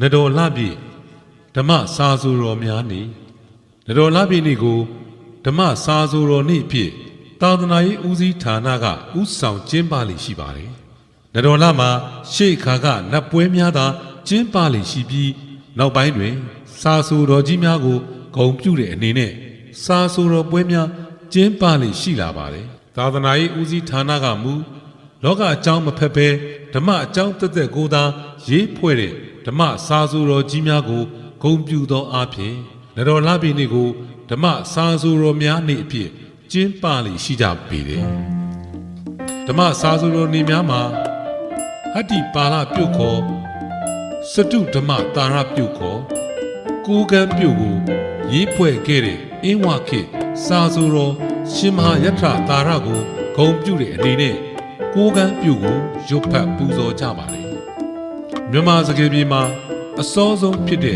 နတော်လှပြီဓမ္မစာဆိုတော်များနေနတော်လှပြီနေ့ကိုဓမ္မစာဆိုတော်နေ့အဖြစ်သာသနာရေးဦးစီးဌာနကဥဆောင်ကျင်းပလေရှိပါတယ်နတော်လှမှာရှေ့ခါကနတ်ပွဲများသာကျင်းပလေရှိပြီးနောက်ပိုင်းတွင်စာဆိုတော်ကြီးများကိုဂုဏ်ပြုတဲ့အနေနဲ့စာဆိုတော်ပွဲများကျင်းပလေရှိလာပါတယ်သာသနာရေးဦးစီးဌာနကမူလောကအကြောင်းမဖက်ဘဲဓမ္မအကြောင်းသက်သက်ကိုသာရေးဖွဲ့တဲ့ဓမ္မစာဆိုတော်ကြီးများကိုဂုဏ်ပြုသောအားဖြင့်နတော်လှပြီနေ့ကိုဓမ္မစာဆိုတော်များနေ့အဖြစ်ကျင်းပလေရှိကြပေတယ်ဓမ္မစာဆိုတော်နေ့များမှာဟတ္တိပါဠပြုတ်ခေါ်စတုဓမ္မတာရပြုတ်ခေါ်ကိုးကံပြုတ်ကိုရေးဖွဲ့ခဲ့တဲ့အင်းဝခေတ်စာဆိုတော်ရှင်မဟာယထတာရကိုဂုဏ်ပြုတဲ့အနေနဲ့ကိုးကံပြုတ်ကိုရွတ်ဖတ်ပူဇော်ကြပါလေမြန်မာစကားပြေမှာအစောဆုံးဖြစ်တဲ့